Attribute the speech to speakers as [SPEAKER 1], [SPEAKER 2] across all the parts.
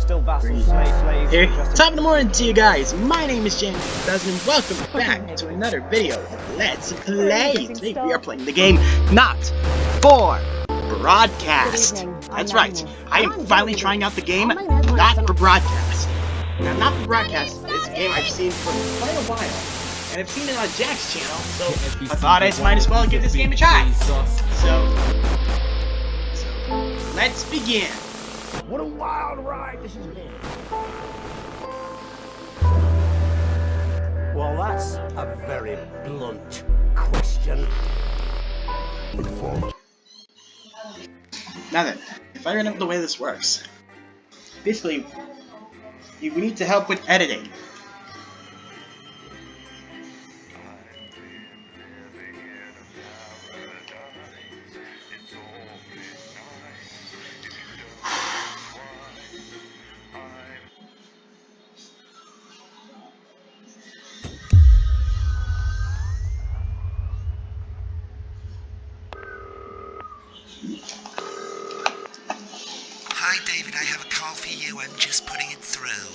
[SPEAKER 1] still vassals, slaves.
[SPEAKER 2] Here, top of the morning to you guys. My name is James and welcome back to another video of Let's Play. Today we are playing the game Not For Broadcast. That's right. I am finally trying out the game Not For Broadcast. Now, Not For Broadcast is a game I've seen for quite a while, and I've seen it on Jack's channel, so I thought I might as well give this game a try. So let's begin.
[SPEAKER 1] What a wild ride this has been. Well, that's a very blunt question.
[SPEAKER 2] Now then, if I remember the way this works, basically, we need to help with editing.
[SPEAKER 3] Hi David, I have a call for you, I'm just putting it through.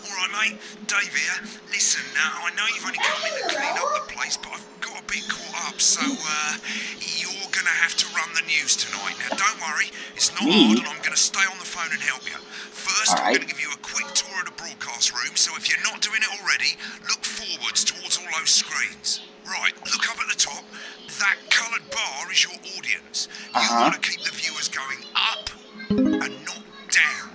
[SPEAKER 3] Alright mate, Dave here. Listen, now I know you've only come in to clean up the place, but I've got a bit caught up, so you're gonna have to run the news tonight. Now don't worry, it's not hard and I'm gonna stay on the phone and help you. First, I'm gonna give you a quick tour of the broadcast room, so if you're not doing it already, look forwards towards all those screens. Right, look up at the top. That coloured bar is your audience. You want to keep the viewers going up and not down.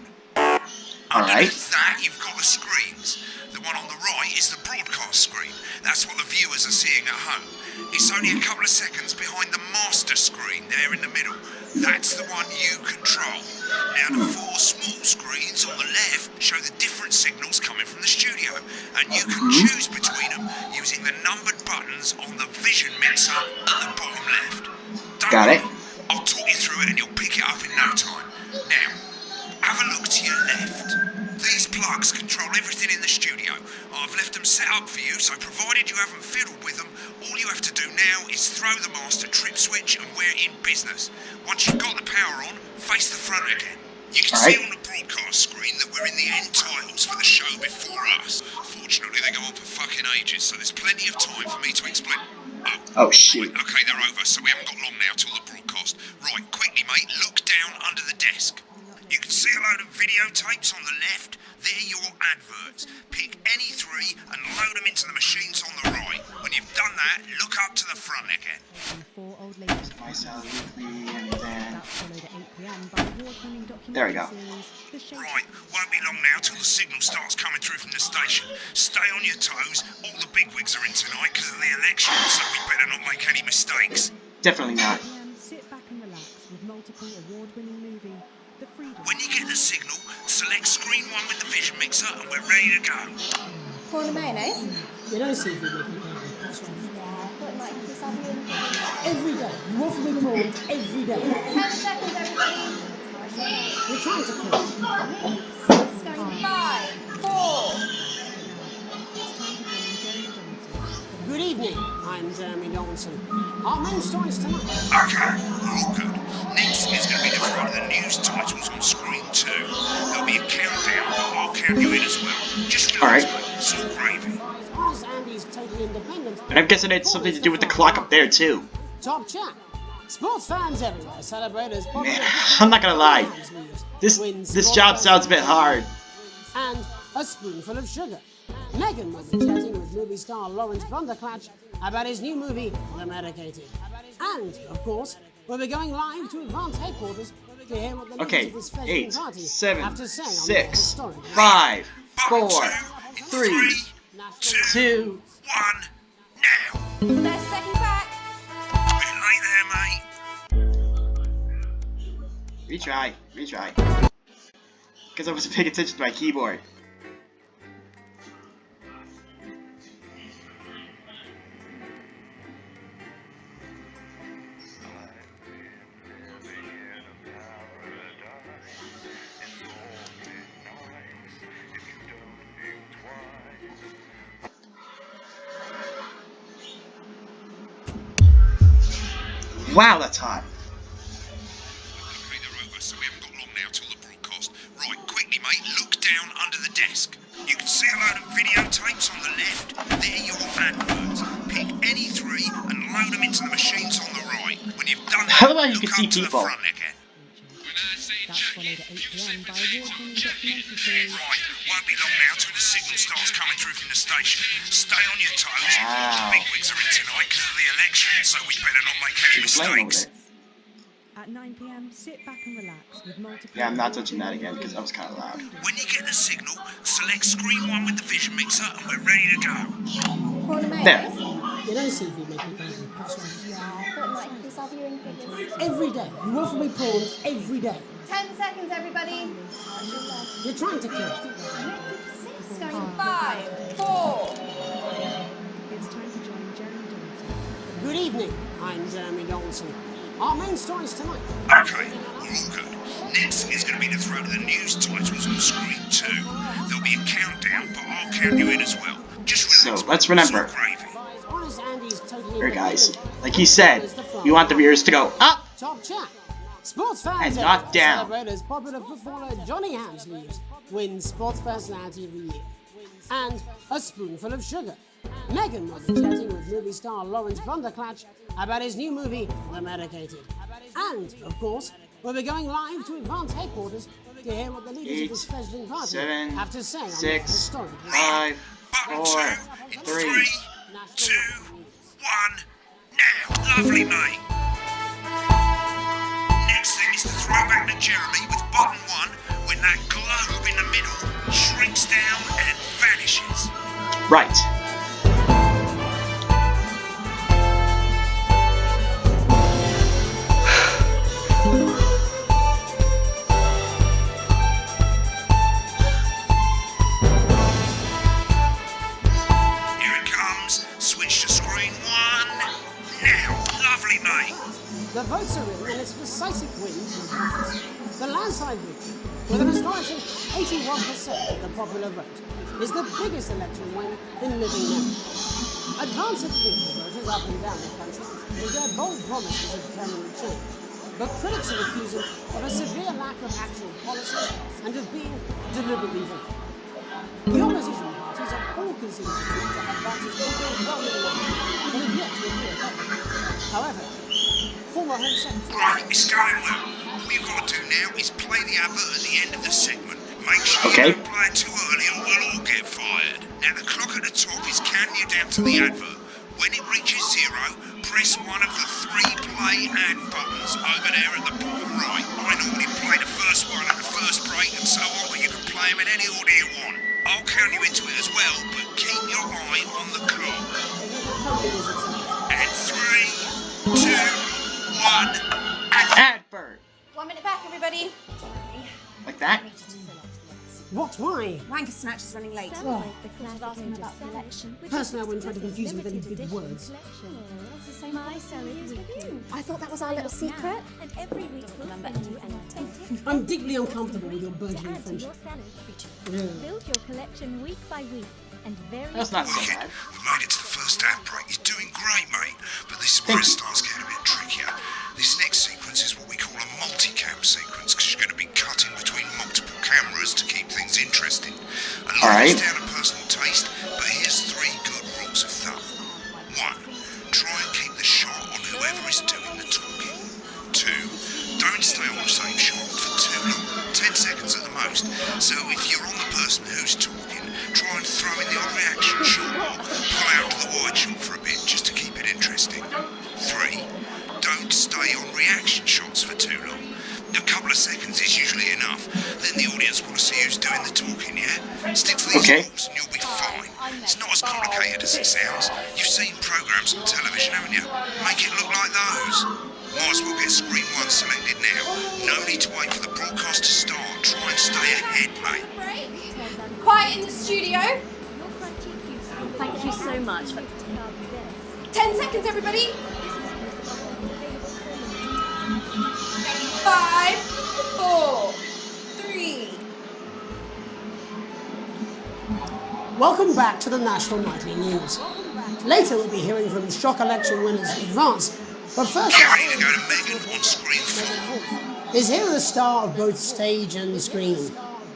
[SPEAKER 3] Underneath that, you've got the screens. The one on the right is the broadcast screen. That's what the viewers are seeing at home. It's only a couple of seconds behind the master screen there in the middle. That's the one you control. Now, the four small screens on the left show the different signals coming from the studio, and you can choose between them using the numbered buttons on the vision mixer at the bottom left. Got it. I'll talk you through it and you'll pick it up in no time. Now, have a look to your left. These plugs control everything in the studio. I've left them set up for you, so provided you haven't fiddled with them, all you have to do now is throw the master trip switch and we're in business. Once you've got the power on, face the front again. You can see on the broadcast screen that we're in the end titles for the show before us. Fortunately, they go on for fucking ages, so there's plenty of time for me to explain. Oh shit. Right, okay, they're over, so we haven't got long now till the broadcast. Right, quickly, mate, look down under the desk. You can see a load of videotapes on the left. They're your adverts. Pick any three and load them into the machines on the right. When you've done that, look up to the front again.
[SPEAKER 2] There we go.
[SPEAKER 3] Right, won't be long now till the signal starts coming through from the station. Stay on your toes. All the bigwigs are in tonight because of the election, so we better not make any mistakes.
[SPEAKER 2] Definitely not.
[SPEAKER 4] Sit back and relax with multiple award-winning movie, The Freedom.
[SPEAKER 3] When you get the signal, select screen 1 with the vision mixer and we're ready to go.
[SPEAKER 5] Corn and mayonnaise?
[SPEAKER 6] You don't see if you make it.
[SPEAKER 5] Yeah, I thought it might be something.
[SPEAKER 6] Every day. You offer me prawns every day.
[SPEAKER 5] 10 seconds, everybody.
[SPEAKER 6] We're trying to kill it.
[SPEAKER 5] It's going to 5, 4.
[SPEAKER 6] Good evening. I'm Jeremy Donaldson. Our main stories tonight.
[SPEAKER 3] Okay, all good. Next is going to be the front of the news titles on screen 2. There'll be a countdown, but I'll count you in as well. Just relax, mate. It's all gravy.
[SPEAKER 6] As Andy's totally independent.
[SPEAKER 2] And I'm guessing it's something to do with the clock up there too.
[SPEAKER 6] Top chat. Sports fans everywhere celebrate as popular.
[SPEAKER 2] Man, I'm not gonna lie. This job sounds a bit hard.
[SPEAKER 6] And a spoonful of sugar. Megan was chatting with movie star Lawrence Blunderclatch about his new movie, The Medicated. And, of course, we'll be going live to Advance headquarters to hear what the leaders of this fledgling party
[SPEAKER 2] 7,
[SPEAKER 6] have to say on their
[SPEAKER 2] 6,
[SPEAKER 6] historic
[SPEAKER 2] 5, 4,
[SPEAKER 3] 3,
[SPEAKER 2] 2,
[SPEAKER 3] 1, now.
[SPEAKER 5] 30 seconds back.
[SPEAKER 3] Bit late there, mate.
[SPEAKER 2] retry. Because I wasn't paying attention to my keyboard. Wow, that's hot.
[SPEAKER 3] Okay, they're over, so we haven't got long now till the broadcast. Right, quickly, mate, look down desk. You can see a load of videotapes on the left. They're your adverts. Pick any three and load them into the machines on the right. When you've done that,
[SPEAKER 2] I love how you
[SPEAKER 3] look
[SPEAKER 2] can see
[SPEAKER 3] up to
[SPEAKER 2] people.
[SPEAKER 3] the front again.
[SPEAKER 4] That's followed at 8 p.m. by award-winning documentary series.
[SPEAKER 3] Right, won't be long now till the signal starts coming through from the station. Stay on your toes.
[SPEAKER 2] Wow.
[SPEAKER 3] The bigwigs are in tonight because of the election, so we better not make any
[SPEAKER 2] She's playing over
[SPEAKER 3] mistakes.
[SPEAKER 2] there.
[SPEAKER 4] At 9 p.m., sit back and relax with multiple.
[SPEAKER 2] Yeah, I'm not touching that again because that was kind of loud.
[SPEAKER 3] When you get the signal, select screen 1 with the vision mixer and we're ready to go.
[SPEAKER 2] There.
[SPEAKER 6] You know, CV making fun of me, passwords.
[SPEAKER 5] Yeah, I thought it might increase our viewing figures.
[SPEAKER 6] Every day. You offer me prawns every day.
[SPEAKER 5] 10 seconds, everybody.
[SPEAKER 6] You're trying to kill it.
[SPEAKER 5] Six, going 5, 4.
[SPEAKER 4] It's time to join Jeremy Donaldson.
[SPEAKER 6] Good evening. I'm Jeremy Donaldson. Our main stories tonight.
[SPEAKER 3] Okay, we're all good. Next is going to be the throw to the news titles on screen 2. There'll be a countdown, but I'll count you in as well. Just relax.
[SPEAKER 2] So, let's remember.
[SPEAKER 3] It's all gravy.
[SPEAKER 6] Honest Andy's totally
[SPEAKER 2] Here, guys.
[SPEAKER 6] independent.
[SPEAKER 2] Like he said, you want the viewers to go up.
[SPEAKER 6] Top chat. Sports fans
[SPEAKER 2] And not
[SPEAKER 6] everywhere
[SPEAKER 2] down.
[SPEAKER 6] celebrate as popular footballer Johnny Hamsleys wins Sports Personality of the Year. And a spoonful of sugar. Meghan was chatting with movie star Lawrence Blunderclatch about his new movie, The Medicated. And, of course, we'll be going live to Advance headquarters to hear what the leaders of this fledgling party
[SPEAKER 2] 7,
[SPEAKER 6] have to say on the
[SPEAKER 2] 6,
[SPEAKER 6] historic
[SPEAKER 2] 5,
[SPEAKER 3] Button
[SPEAKER 2] 4,
[SPEAKER 3] 2 in
[SPEAKER 2] 3.
[SPEAKER 3] 3, 2, 1, now. Lovely, mate. Next thing is to throw back to Jeremy with button 1 when that globe in the middle shrinks down and vanishes.
[SPEAKER 2] Right.
[SPEAKER 3] Here it comes. Switch to screen 1, now. Lovely, mate.
[SPEAKER 6] The votes are in, and it's decisive wins. The landslide victory, with an astonishing 81% of the popular vote, is the biggest election win in living memory. Advance appealed to voters up and down the country with their bold promises of permanent change. But critics are accusing of a severe lack of actual policies and of being deliberately vague. The opposition parties have all conceded defeat to Advance's overwhelming number, but have yet to appear publicly. However, former Home Secretary
[SPEAKER 3] Right, it's going well. All you've got to do now is play the advert at the end of the segment. Make sure
[SPEAKER 2] Okay.
[SPEAKER 3] you don't play it too early or we'll all get fired. Now the clock at the top is counting you down to the advert. When it reaches 0, press one of the 3 play ad buttons over there at the bottom right. I normally play the first one at the first break and so on, but you can play them in any order you want. I'll count you into it as well, but keep your eye on the clock. And 3, 2, 1,
[SPEAKER 2] Advert.
[SPEAKER 5] 1 minute back, everybody.
[SPEAKER 2] Like that?
[SPEAKER 6] What? Why?
[SPEAKER 5] Wanker Snatch is running late.
[SPEAKER 6] Oh.
[SPEAKER 5] Asking about the election.
[SPEAKER 6] Personally, I wouldn't try to confuse it with any big words.
[SPEAKER 5] That's the same as you. I thought that was our little secret.
[SPEAKER 7] And every week we'll
[SPEAKER 5] Remember,
[SPEAKER 7] send you an authentic
[SPEAKER 6] I'm deeply uncomfortable with your burgeoning
[SPEAKER 7] add to your
[SPEAKER 6] friendship.
[SPEAKER 7] salad.
[SPEAKER 6] Yeah.
[SPEAKER 7] Build your collection week by week and very
[SPEAKER 2] That's not so
[SPEAKER 3] Wicked.
[SPEAKER 2] bad.
[SPEAKER 3] We've made it to the first ad break. You're doing great, mate. But this is where it starts getting a bit trickier. This next sequence is what we call a multicam sequence because you're going to be cutting between multiple cameras to keep things interesting. A lot
[SPEAKER 2] Alright.
[SPEAKER 3] is down to personal taste, but here's 3 good rules of thumb. 1. Try and keep the shot on whoever is doing the talking. 2. Don't stay on the same shot for too long. 10 seconds at the most. So if you're on the person who's talking, try and throw in the odd reaction shot or pull out to the wide shot for a bit just to keep it interesting. 3. Don't stay on reaction shots for too long. A couple of seconds is usually enough. Then the audience want to see who's doing the talking, yeah? Stick to these
[SPEAKER 2] Okay.
[SPEAKER 3] rules and you'll be fine. It's not as complicated as it sounds. You've seen programs on television, haven't you? Make it look like those. Might as well get screen 1 selected now. No need to wait for the broadcast to start. Try and stay ahead, mate.
[SPEAKER 5] Break. Quiet in the studio.
[SPEAKER 7] Thank you so much.
[SPEAKER 5] 10 seconds, everybody. 5, 4, 3.
[SPEAKER 6] Welcome back to the National Nightly News. Later we'll be hearing from shock election winners Advance, but first
[SPEAKER 3] Get ready to go to Meghan on screen 4.
[SPEAKER 6] is here the star of both stage and screen.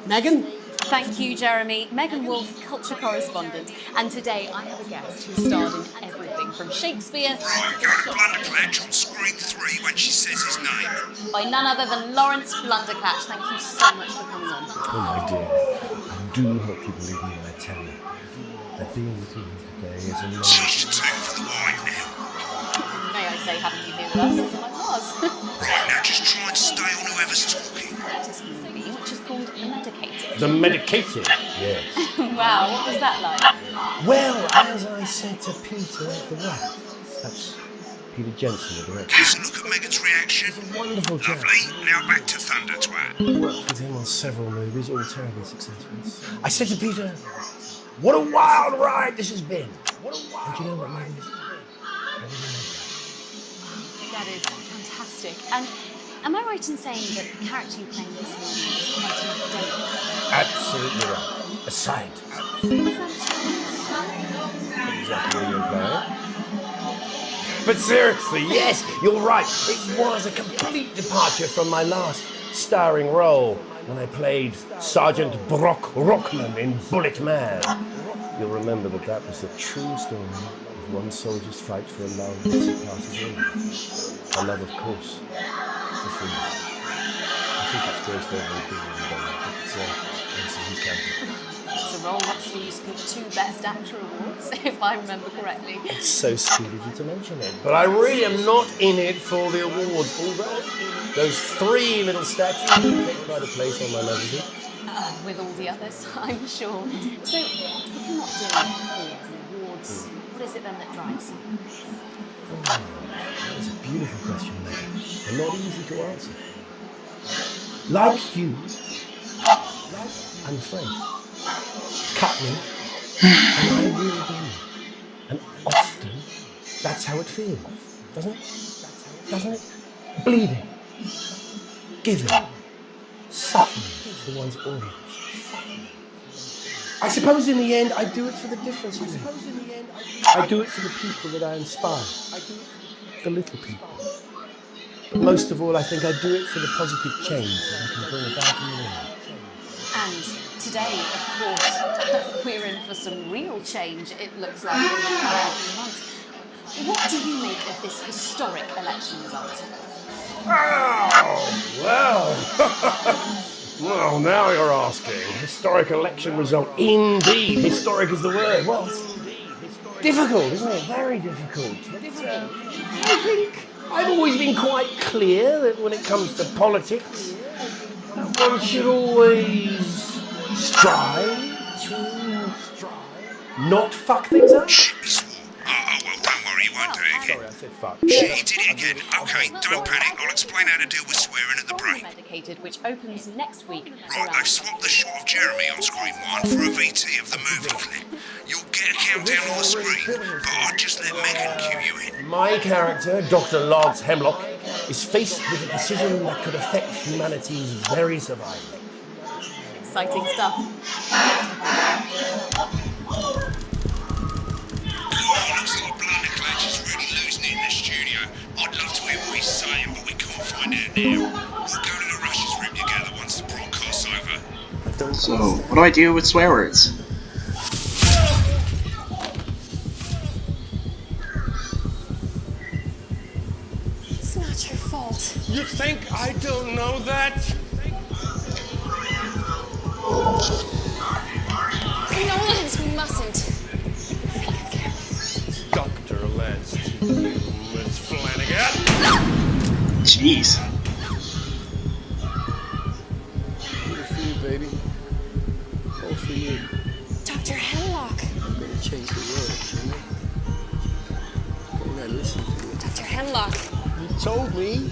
[SPEAKER 6] Meghan?
[SPEAKER 8] Thank you, Jeremy. Megan Wolf, culture correspondent. And today I have a guest who starred in everything from Shakespeare
[SPEAKER 3] Right, go to Blunderclatch on screen 3 when she says his name.
[SPEAKER 8] by none other than Lawrence Blunderclatch. Thank you so much for coming on.
[SPEAKER 1] Oh my dear, I do hope you believe me when I tell you that being with you today is a moment.
[SPEAKER 3] Switch to 2 for the wine now.
[SPEAKER 8] May I say, having you here with us is my was.
[SPEAKER 3] Right, now just try and stay on whoever's talking.
[SPEAKER 8] Latest movie, which is called The Medicated.
[SPEAKER 1] The medicated? Yes.
[SPEAKER 8] Wow, what was that like?
[SPEAKER 1] Well, as I said to Peter the Rat, that's Peter Jensen, the director.
[SPEAKER 3] Let's look at Megan's reaction.
[SPEAKER 1] Wonderful chap.
[SPEAKER 3] Lovely. Now back to Thunder Twat.
[SPEAKER 1] Worked with him on several movies, all terribly successful. I said to Peter, what a wild ride this has been. What a wild. And do you know what, Megan? I really meant
[SPEAKER 8] That is fantastic. And am I right in saying that the character you play in this movie is quite an identical?
[SPEAKER 1] that. Absolutely right. A sight. Exactly what you're playing. But seriously, yes, you're right. It was a complete departure from my last starring role when I played Sergeant Brock Rockman in Bullet Man. You'll remember that was the true story of one soldier's fight for a love that surpasses all. A love, of course, for freedom. I think it's grossed over a billion, but let's see who's counting.
[SPEAKER 8] It's a role that's used for 2 Best Actor awards, if I remember correctly.
[SPEAKER 1] It's so sweet of you to mention it. But I really am not in it for the awards, although those 3 little statues take quite a place on my magazine.
[SPEAKER 8] With all the others, I'm sure. So, if you're not doing it for the awards, what is it then that drives you?
[SPEAKER 1] That is a beautiful question, Megan, and not easy to answer. Like you, I'm afraid. Cut me, and I really do. And often, that's how it feels, doesn't it? Doesn't it? Bleeding, giving, suffering for one's audience. I suppose in the end, I do it for the difference. I do it for the people that I inspire. The little people. But most of all, I think I do it for the positive change that I can bring about in the world.
[SPEAKER 8] And today, of course, we're in for some real change, it looks like, in the coming few months. What do you make of this historic election result?
[SPEAKER 1] Oh, well. Well, now you're asking. Historic election result. Indeed. Historic is the word. Well, difficult, isn't it? Very difficult. I think I've always been quite clear that when it comes to politics, one should always strive to not fuck things up.
[SPEAKER 3] Oh, well, don't worry, you won't do it again.
[SPEAKER 1] Sorry, I said fuck.
[SPEAKER 3] She did it again. Okay, don't panic. I'll explain how to deal with swearing at the break.
[SPEAKER 8] Medicated, which opens next week.
[SPEAKER 3] Right, they've swapped the shot of Jeremy on screen 1 for a VT of the movie clip. You'll get a countdown on the screen, but I'll just let Megan cue you in.
[SPEAKER 1] My character, Dr. Lance Hemlock, is faced with a decision that could affect humanity's very survival.
[SPEAKER 8] Exciting stuff.
[SPEAKER 3] Looks like Blunderclatch is really losing it in the studio. I'd love to hear what he's saying, but we can't find out now. We'll go to the Russia's room together once the broadcast's over.
[SPEAKER 2] So, what do I do with swear words?
[SPEAKER 5] It's not your fault.
[SPEAKER 1] You think I don't know that?
[SPEAKER 5] No, Lance, we mustn't.
[SPEAKER 1] Dr. Lance to you, Miss Flanagan.
[SPEAKER 2] Jeez.
[SPEAKER 1] Good for you, baby. All for you.
[SPEAKER 5] Dr. Hemlock.
[SPEAKER 1] I'm gonna change the world, shouldn't I? I'm gonna listen to you.
[SPEAKER 5] Dr. Hemlock.
[SPEAKER 1] You told me,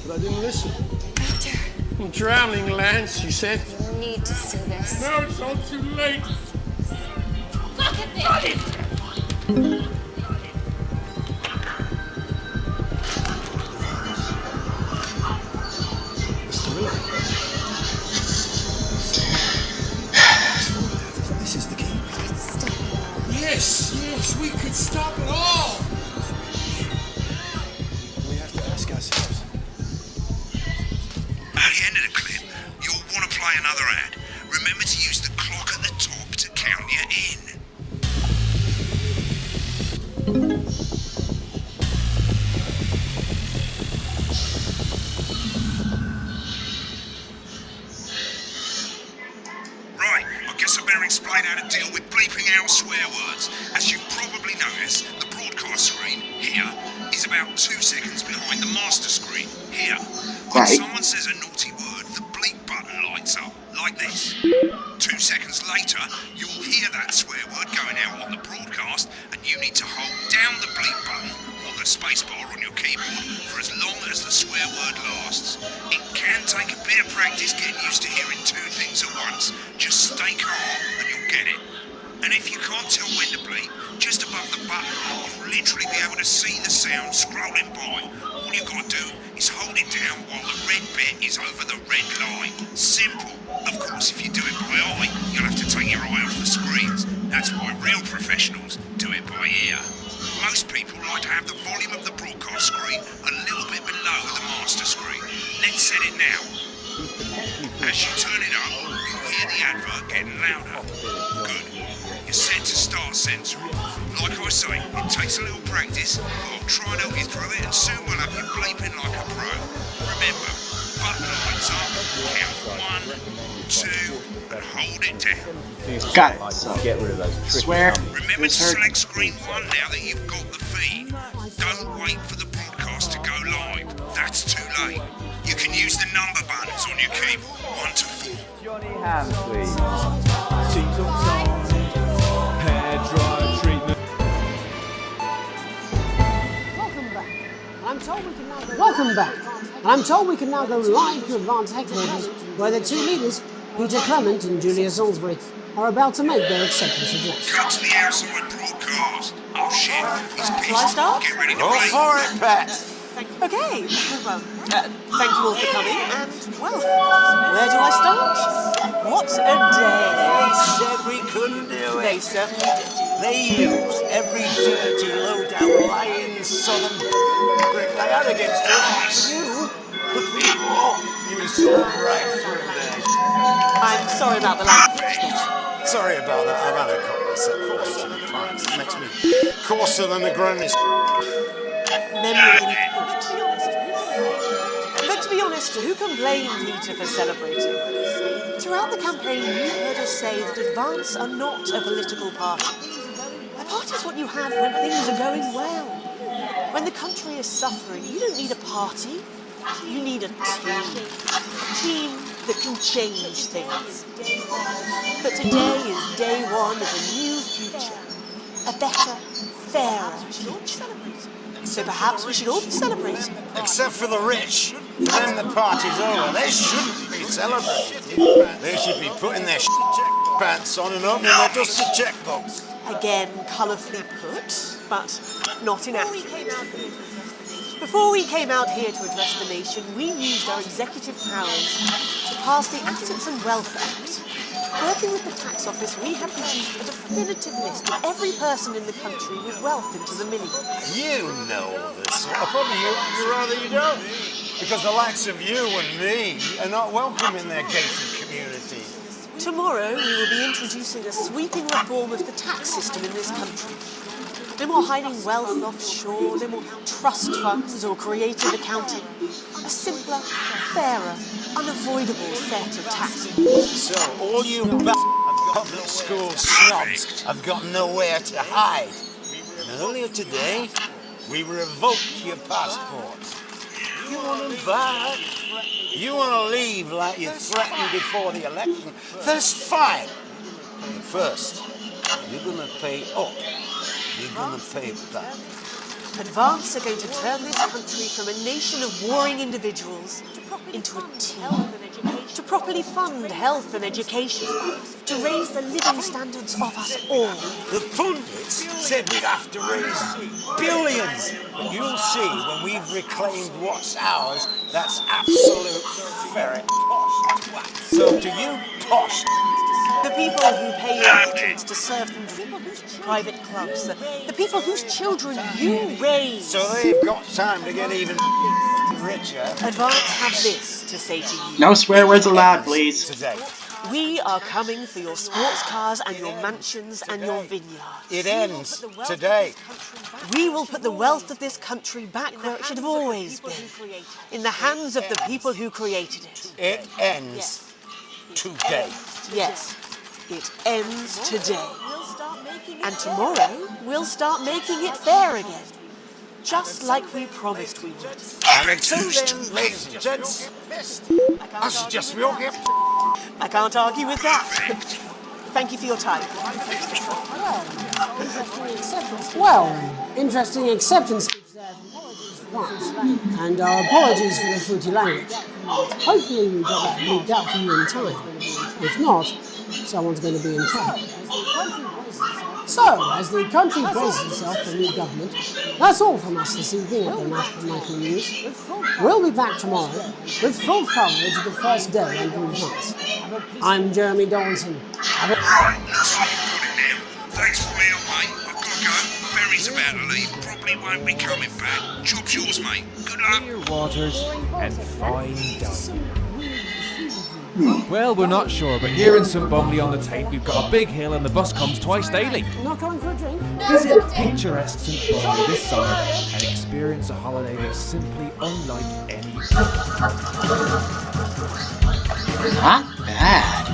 [SPEAKER 1] but I didn't listen.
[SPEAKER 5] Doctor,
[SPEAKER 1] I'm drowning, Lance, you said.
[SPEAKER 5] you need to see this.
[SPEAKER 1] No, it's all too late.
[SPEAKER 5] Look at this!
[SPEAKER 1] This is the key.
[SPEAKER 5] Stop.
[SPEAKER 1] Yes, we could stop it all. We have to ask ourselves.
[SPEAKER 3] At the end of the clip, you'll want to play another ad. Remember to use the clock at the top to count you in. Right, I guess I better explain how to deal with bleeping out swear words. As you've probably noticed, the broadcast screen, here, is about 2 seconds behind the master screen, here. When
[SPEAKER 2] Right.
[SPEAKER 3] someone says a naughty word, the bleep button lights up, like this. 2 seconds later, you'll hear that swear word going out on the broadcast, and you need to hold down the bleep button or the spacebar on your keyboard for as long as the swear word lasts. It can take a bit of practice getting used to hearing 2 things at once. Just stay calm and you'll get it. And if you can't tell when to bleep, just above the button, you'll literally be able to see the sound scrolling by. All you've got to do is hold it down while the red bit is over the red line. Simple. Of course, if you do it by eye, you'll have to take your eye off the screens. That's why real professionals do it by ear. Most people like to have the volume of the broadcast screen a little bit below the master screen. Let's set it now. As you turn it up, you'll hear the advert getting louder. Good. You're set to start censoring. Like I say, it takes a little practice, but I'll try and help you through it, and soon we'll have you bleeping like a pro. Remember, button lights up, count 1, 2, and hold it down.
[SPEAKER 2] Got it. So,
[SPEAKER 1] Get rid of those tricky
[SPEAKER 2] swear.
[SPEAKER 1] numbers.
[SPEAKER 3] Remember to
[SPEAKER 2] Insert.
[SPEAKER 3] select screen 1 now that you've got the feed. Don't wait for the broadcast to go live. That's too late. You can use the number buttons on your keyboard, 1 to 4.
[SPEAKER 1] Johnny Ham, please.
[SPEAKER 6] Welcome back. I'm told we can now go. Welcome back. And I'm told we can now go live to Advance headquarters, where the 2 leaders, Peter Clement and Julia Salisbury, are about to make their acceptance address.
[SPEAKER 3] Cut to the outside broadcast. Oh shit, he's pissed.
[SPEAKER 9] I start?
[SPEAKER 3] Get ready to
[SPEAKER 1] Go
[SPEAKER 3] bleep.
[SPEAKER 1] for it, Pat.
[SPEAKER 9] Okay, well, thank you all for coming, and, well, where do I start? What a day!
[SPEAKER 10] They said we couldn't do
[SPEAKER 9] They
[SPEAKER 10] it.
[SPEAKER 9] certainly did.
[SPEAKER 10] They used every dirty, low-down, lying southern brick they had against us. You, the people, you saw right through there.
[SPEAKER 9] I'm sorry about the language.
[SPEAKER 10] Sorry about that. I've had a couple of celebrations in pints. It makes me coarser than the grandest.
[SPEAKER 9] Memory. But to be honest, who can blame Peter for celebrating? Throughout the campaign, you've heard us say that Advance are not a political party. A party is what you have when things are going well. When the country is suffering, you don't need a party. You need a team. A team that can change things. But today is day 1 of a new future. A better, fairer future. So perhaps we should all be celebrating.
[SPEAKER 10] Except for the rich. For them, the party's over. They shouldn't be celebrating. They should be putting their pants on and opening their dusty checkbooks.
[SPEAKER 9] Again, colourfully put, but not inaccurate. Before we came out here to address the nation, we used our executive powers to pass the Assets and Wealth Act. Working with the tax office, we have produced a definitive list of every person in the country with wealth into the millions.
[SPEAKER 10] You know this. Probably you rather you don't. Because the likes of you and me are not welcome in their gated community.
[SPEAKER 9] Tomorrow, we will be introducing a sweeping reform of the tax system in this country. No more hiding wealth offshore, no more trust funds or creative accounting. A simpler, fairer, unavoidable set of taxes.
[SPEAKER 10] So all you public school snobs have got nowhere to hide. And earlier today, we revoked your passports. You want them back? You want to leave like you threatened before the election? That's fine. But first, you're going to pay up. You're going to pay back.
[SPEAKER 9] Advance are going to turn this country from a nation of warring individuals into a team. To properly fund health and education. To raise the living standards of us all.
[SPEAKER 10] The pundits said we'd have to raise billions. But you'll see when we've reclaimed what's ours, that's absolute ferret posh. So to you, posh.
[SPEAKER 9] The people who pay your patrons to serve them private clubs. The people whose children you raise.
[SPEAKER 10] So they've got time to get even richer.
[SPEAKER 9] Advance have this to say to you.
[SPEAKER 2] No swear words allowed, please.
[SPEAKER 10] Today,
[SPEAKER 9] We are coming for your sports cars and your mansions and your vineyards.
[SPEAKER 10] It ends today.
[SPEAKER 9] We will put the wealth of this country back where it should have always been, in the hands of the people who created it.
[SPEAKER 10] It ends today.
[SPEAKER 9] Yes, it ends today. And tomorrow, we'll start making it fair again. Just like we promised we would.
[SPEAKER 10] And until then, ladies and gents, I suggest we all get...
[SPEAKER 9] I can't argue with that. Thank you for your time.
[SPEAKER 6] Well, interesting acceptance speech there from once. And our apologies for the fruity language. Hopefully we got that bleeped out for you in time. If not, someone's going to be in trouble. So, as the country braces itself for new government, that's all from us this evening at the National Nightly News. We'll be back tomorrow with full coverage of the first day under advance. I'm Jeremy Donaldson.
[SPEAKER 3] Thanks for me, mate. I've got to go. Ferry's about to leave. Probably won't be coming back. Job's yours, mate. Good luck.
[SPEAKER 11] Clear waters and fine dining. Well, we're not sure, but here in St Bumley on the Tate, we've got a big hill and the bus comes twice daily.
[SPEAKER 6] Not coming for a drink?
[SPEAKER 11] Visit picturesque St Bumley this summer and experience a holiday that's simply unlike any
[SPEAKER 2] Not bad.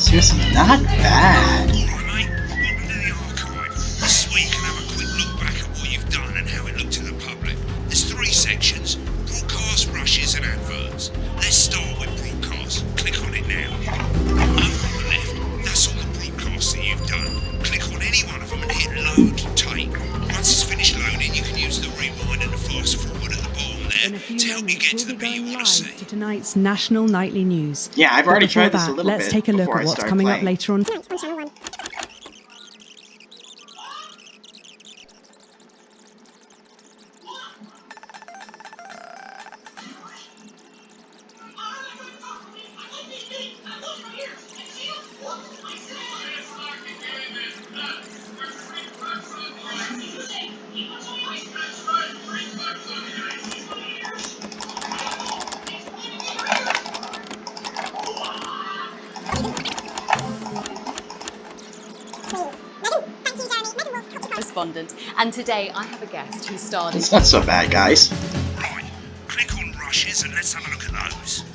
[SPEAKER 2] Seriously, not bad.
[SPEAKER 3] Alright, mate. Welcome to the archive. This is where you can have a quick look back at what you've done and how it looked to the public. There's 3 sections: broadcast, rushes, and adverts. Let's start with broadcast. Click on it now. Over on the left, that's all the broadcasts that you've done. Click on any one of them and hit load tape. Once it's finished loading, you can use the rewind and the fast forward at the bottom there to help you get to the bit you want to see.
[SPEAKER 4] To tonight's National Nightly News.
[SPEAKER 2] Yeah, I've already
[SPEAKER 4] But before
[SPEAKER 2] tried this a
[SPEAKER 4] that,
[SPEAKER 2] little
[SPEAKER 4] let's
[SPEAKER 2] bit
[SPEAKER 4] take a look
[SPEAKER 2] before
[SPEAKER 4] at
[SPEAKER 2] I
[SPEAKER 4] what's
[SPEAKER 2] start
[SPEAKER 4] coming up
[SPEAKER 2] playing.
[SPEAKER 4] later on.
[SPEAKER 8] Correspondent, and today I have a guest who starred in.
[SPEAKER 2] It's not so bad, guys.
[SPEAKER 3] Right, click on rushes and let's have a look at those.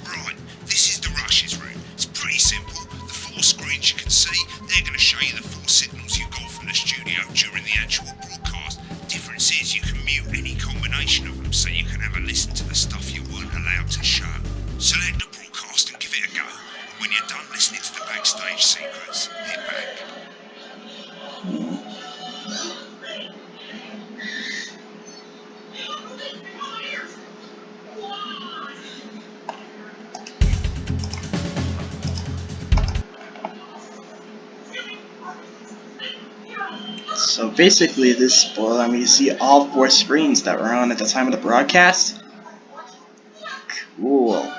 [SPEAKER 3] Right, this is the rushes room. It's pretty simple. The 4 screens you can see, they're going to show you the 4 signals you got from the studio during the actual broadcast. Difference is you can mute any combination of them so you can have a listen to the stuff you weren't allowed to show. Select the broadcast and give it a go. And when you're done listening to the backstage secrets, hit back.
[SPEAKER 2] So basically this will allow me to see all 4 screens that were on at the time of the broadcast. Cool.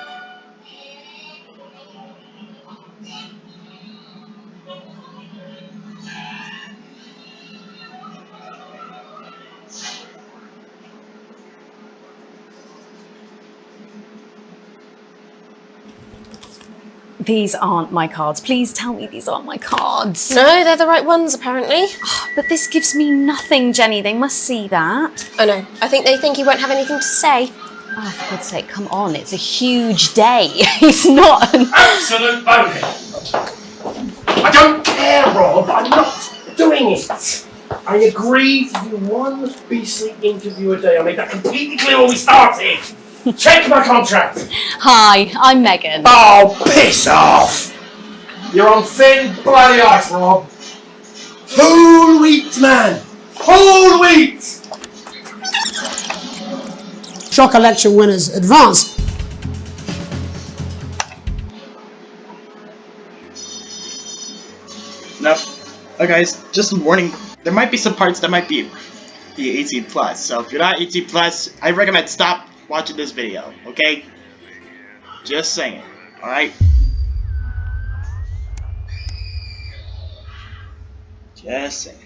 [SPEAKER 8] These aren't my cards. Please tell me these aren't my cards.
[SPEAKER 12] No, they're the right ones, apparently.
[SPEAKER 8] But this gives me nothing, Jenny. They must see that.
[SPEAKER 12] Oh no, I think they think you won't have anything to say.
[SPEAKER 8] Oh, for God's sake, come on. It's a huge day. It's not an...
[SPEAKER 1] Absolute bonehead. I don't care, Rob. I'm not doing it. I agreed to do 1 beastly interview a day. I made that completely clear when we started. Check my contract.
[SPEAKER 8] Hi, I'm Megan.
[SPEAKER 1] Oh, piss off. You're on thin, bloody ice, Rob. Whole wheat, man. Whole wheat.
[SPEAKER 6] Shock election winners advance.
[SPEAKER 2] Nope. Okay, guys, just a warning. There might be some parts that might be 18 plus. So if you're not 18 plus, I recommend stop watching this video. Okay? Just saying. Alright? Just saying.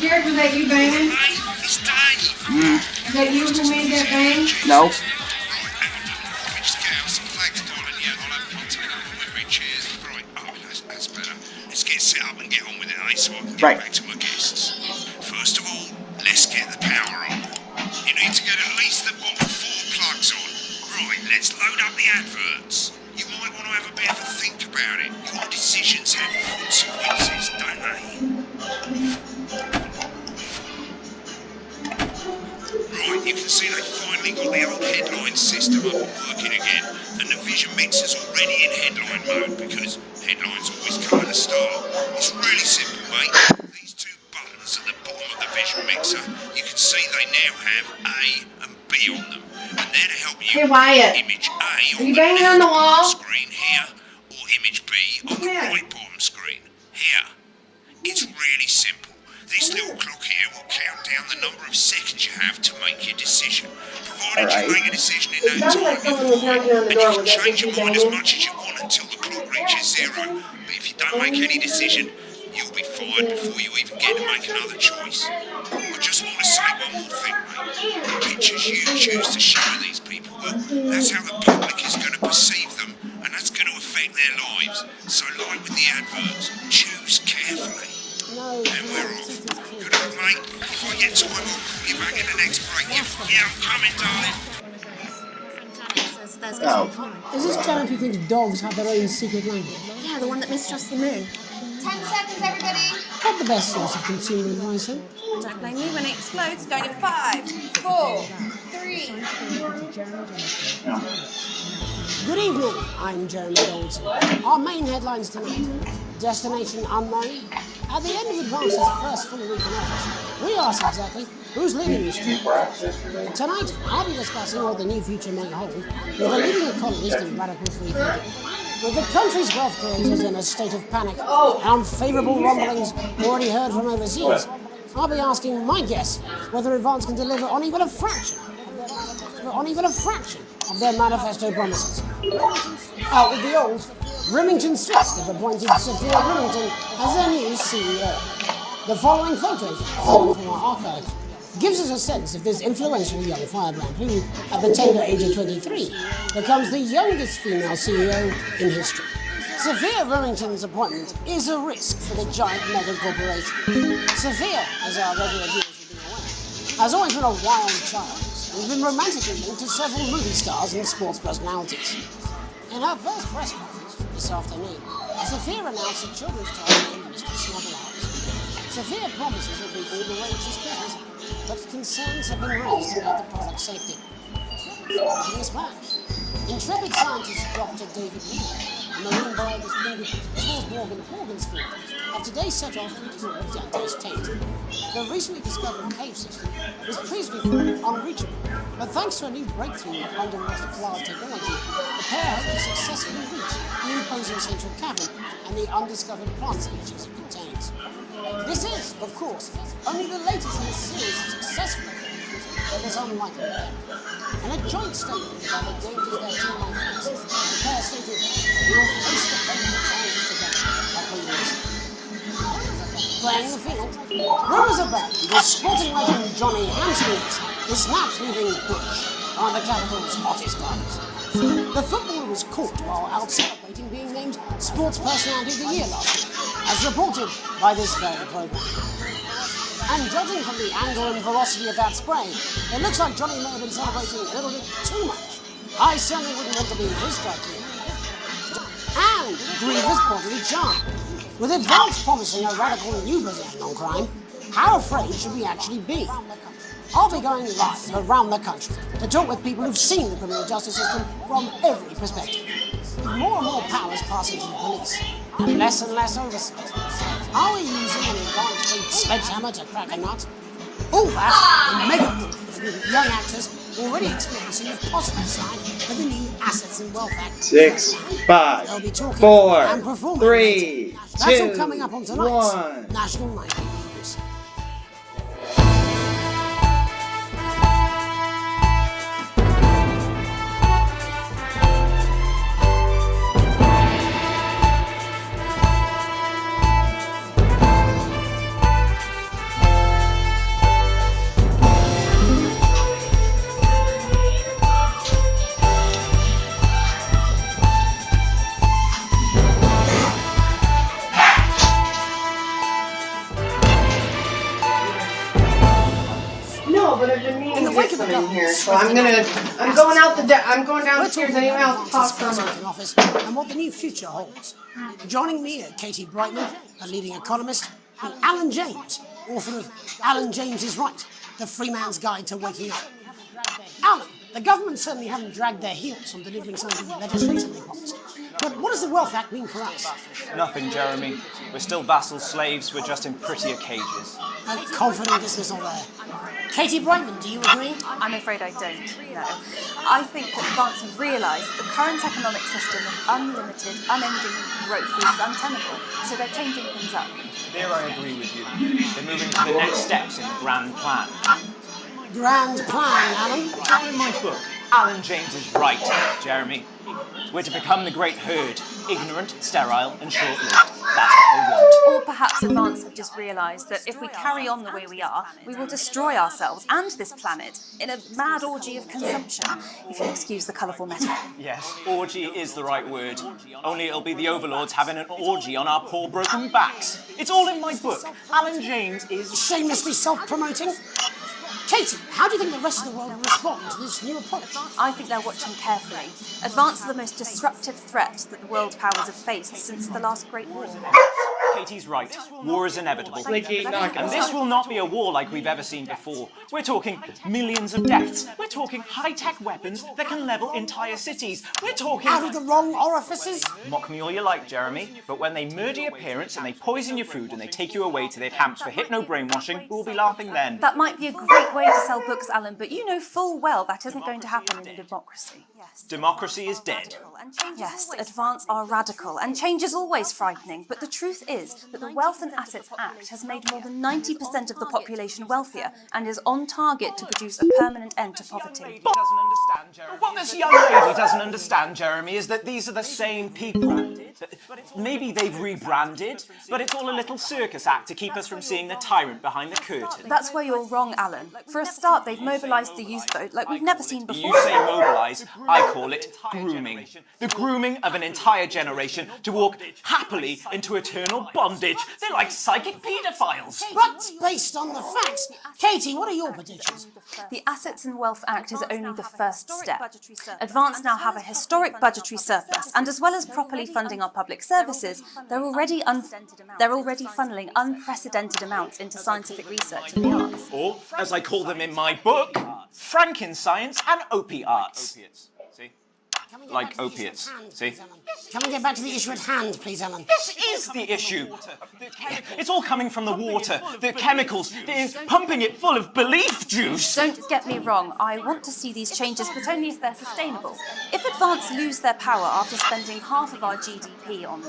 [SPEAKER 5] Jared, was that you banging?
[SPEAKER 3] It's Dave.
[SPEAKER 5] Is that you who made that bang?
[SPEAKER 2] No.
[SPEAKER 3] Let me just get out some flags, darling. Yeah, I'll take a memory. Cheers. Right. Oh, that's better. Let's get set up and get on with it, eh? So I can get back to my guests. First of all, let's get the power on. You need to get at least the bottom 4 plugs on. Right, let's load up the adverts. You might want to have a bit of a think about it. Your decisions have consequences, don't they? Right, you can see they finally got the old headline system up and working again, and the Vision Mixer's already in headline mode because headlines always come at the start. It's really simple, mate. These 2 buttons at the bottom of the Vision Mixer, you can see they now have A and B on them, and they're to help you image A on the left bottom screen here, or image B on the right bottom screen here. It's really simple. This little clock here will count down the number of seconds you have to make your decision. Provided you make a decision in that time, you're fine, and you can change your mind as much as you want until the clock reaches 0. But if you don't make any decision, you'll be fired before you even get to make another choice. I just want to say one more thing, mate. The pictures you choose to show these people, well, that's how the public is going to perceive them, and that's going to affect their lives. So like with the adverts, choose carefully. And we're off. Good luck, mate. If I get time, I'll call you back in the next break. Yeah, I'm coming, darling.
[SPEAKER 6] Is this Janet who thinks dogs have their own secret language?
[SPEAKER 12] Yeah, the one that mistrusts the moon.
[SPEAKER 5] 10 seconds, everybody.
[SPEAKER 6] Not the best source of consumer advice, then.
[SPEAKER 5] Don't blame me when it explodes. Going in 5, 4, 3.
[SPEAKER 6] Good evening, I'm Jeremy Dawson. Our main headlines tonight. Destination unknown. At the end of Advance's first full week in office, we ask exactly who's leading this trip. Tonight, I'll be discussing what the new future may hold with a leading economist and radical free thinker. With the country's wealth creators in a state of panic and unfavourable rumblings already heard from overseas, I'll be asking my guests whether Advance can deliver on even a fraction of their manifesto promises. Out with the old, Remington Swift have appointed Sophia Remington as their new CEO. The following photos, taken from our archive, gives us a sense of this influential young firebrand who, at the tender age of 23, becomes the youngest female CEO in history. Sophia Remington's appointment is a risk for the giant mega corporation. Sophia, as our regular viewers will be aware, has always been a wild child, who's been romantically linked to several movie stars and sports personalities. In her first press conference this afternoon, Sophia announced a children's toy named Mr. Snugglehouse. Sophia promises it'll be all the rage this Christmas, but concerns have been raised about the product's safety. Making a splash. Intrepid scientist Dr. David Weir, a marine biologist linked with Torsborg and Horgensfield, have today set off to explore Dante's Tate. The recently discovered cave system was previously thought unreachable, but thanks to a new breakthrough in underwater flower technology, the pair hope to successfully reach the imposing central cavern and the undiscovered plant species it contains. This is, of course, only the latest in a series of successful operations that is unlikely to bear. In a joint statement about the dangers their team might face, the pair stated, "We will face the political challenges together like we always have." Playing the field, rumours about the sporting legend Johnny Hamsmeet is snapped leaving Bush, one of the capital's hottest clubs. The footballer was caught while out celebrating being named Sports Personality of the Year last week, as reported by this very programme. And judging from the angle and velocity of that spray, it looks like Johnny may have been celebrating a little bit too much. I certainly wouldn't want to be in his strike team. And grievous bodily charm. With advance promising a radical new position on crime, how afraid should we actually be? I'll be going live around the country to talk with people who've seen the criminal justice system from every perspective. With more and more powers passing to the police, and less oversight. Are we using an advanced sledgehammer to crack a nut? All that in mega movies with young actors already experiencing the positive side of the new Assets and Wealth Act.
[SPEAKER 2] 6, 5, 4, 3,
[SPEAKER 6] That's all coming up on tonight's National Nightly News.
[SPEAKER 13] So I'm going downstairs anyway. I'll talk to her.
[SPEAKER 6] Office and what the new future holds. Joining me are Katie Brightman, a leading economist, and Alan James, author of Alan James is Right, The Free Man's Guide to Waking Up. Alan, the government certainly haven't dragged their heels on delivering some of the legislation they promised. But what does the Wealth Act mean for us?
[SPEAKER 14] Nothing, Jeremy. We're still vassal slaves, we're just in prettier cages.
[SPEAKER 6] A confident dismissal there. Katie Brightman, do you agree?
[SPEAKER 8] I'm afraid I don't, no. I think that Advance have realised that the current economic system of unlimited, unending growth is untenable, so they're changing things up.
[SPEAKER 14] There I agree with you. They're moving to the next steps in the grand plan.
[SPEAKER 6] Grand plan, Alan?
[SPEAKER 14] It's all in my book. Alan James is right, Jeremy. We're to become the great herd, ignorant, sterile, and short-lived. That's what they want.
[SPEAKER 8] Or perhaps Advance have just realised that if we carry on the way we are, we will destroy ourselves and this planet in a mad orgy of consumption, if you'll excuse the colourful metaphor.
[SPEAKER 14] Yes, orgy is the right word. Only it'll be the overlords having an orgy on our poor broken backs. It's all in my book. Alan James is...
[SPEAKER 6] Shamelessly self-promoting? Katie, how do you think the rest of the world will respond to this new approach?
[SPEAKER 8] I think they're watching carefully. Advance are the most disruptive threat that the world powers have faced since the last Great War.
[SPEAKER 14] Katie's right. War is inevitable. And this will not be a war like we've ever seen before. We're talking millions of deaths. We're talking high-tech weapons that can level entire cities. We're talking...
[SPEAKER 6] Out of the wrong orifices?
[SPEAKER 14] Mock me all you like, Jeremy, but when they murder your parents and they poison your food and they take you away to their camps for hypno-brainwashing, we'll be laughing then.
[SPEAKER 8] That might be a great way to sell books, Alan, but you know full well that isn't going to happen in a democracy. Yes.
[SPEAKER 14] Democracy is dead.
[SPEAKER 8] Yes, Advance are radical, and change is always frightening, but the truth is that the Wealth and Assets Act has made more than 90% of the population wealthier and is on target to produce a permanent end to poverty.
[SPEAKER 14] What this young lady doesn't understand, Jeremy, is that these are the same people. Maybe they've rebranded, but it's all a little circus act to keep us from seeing the tyrant behind the curtain.
[SPEAKER 8] That's where you're wrong, Alan. For a start, they've mobilised the youth vote like we've never seen before.
[SPEAKER 14] You say mobilise, I call it grooming. The grooming of an entire generation to walk happily into eternal bondage. They're like psychic paedophiles.
[SPEAKER 6] But based on the facts, Katie, what are your predictions?
[SPEAKER 8] The Assets and Wealth Act is only the first step. Advance now have a historic budgetary surplus, and as well as properly funding our public services, they're already funneling unprecedented amounts into scientific research and the arts.
[SPEAKER 14] Or, as I call them in my book, Frankenscience and opiates. See? Like opiates. See?
[SPEAKER 6] Can we get back to the issue at hand, please, Ellen?
[SPEAKER 14] This is the issue. It's all coming from the water, the chemicals, pumping it full of belief juice.
[SPEAKER 8] Don't get me wrong, I want to see these changes, but only if they're sustainable. If Advance lose their power after spending half of our GDP on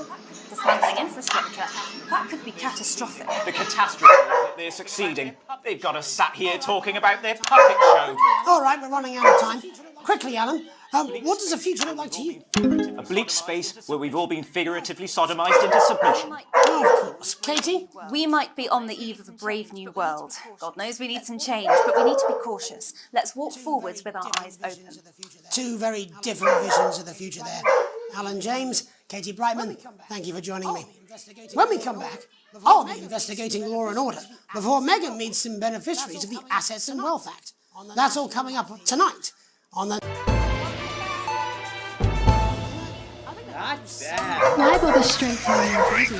[SPEAKER 8] dismantling infrastructure, that could be catastrophic.
[SPEAKER 14] The catastrophe is that they're succeeding. They've got us sat here talking about their puppet show.
[SPEAKER 6] All right, we're running out of time. Quickly, Alan, what does the future look like to you?
[SPEAKER 14] A bleak space where we've all been figuratively sodomized into submission.
[SPEAKER 6] Oh, of course. Katie?
[SPEAKER 8] We might be on the eve of a brave new world. God knows we need some change, but we need to be cautious. Let's walk forwards with our eyes open.
[SPEAKER 6] Two very different visions of the future there. Alan James, Katie Brightman, thank you for joining me. When we come back, I'll be investigating law and order before Megan meets some beneficiaries of the Assets and Wealth Act. That's all coming up tonight on the...
[SPEAKER 15] Why bother strengthening your bodies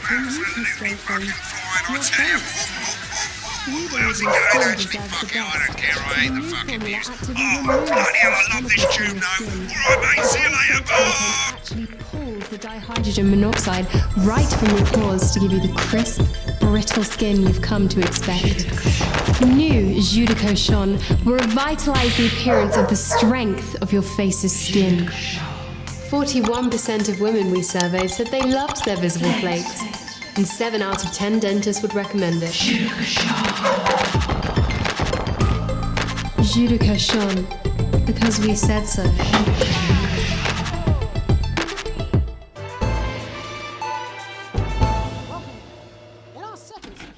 [SPEAKER 15] when you can strengthen your face? You believe your skin deserves the best. The new formula actively removes chemicals from your skin. Actually pulls the dihydrogen monoxide right from your pores to give you the crisp, brittle skin you've come to expect. New Judico Shon will revitalize the appearance of the strength of your face's skin. 41% of women we surveyed said they loved their visible flakes, and 7 out of 10 dentists would recommend it. Judico Shon, because we said so.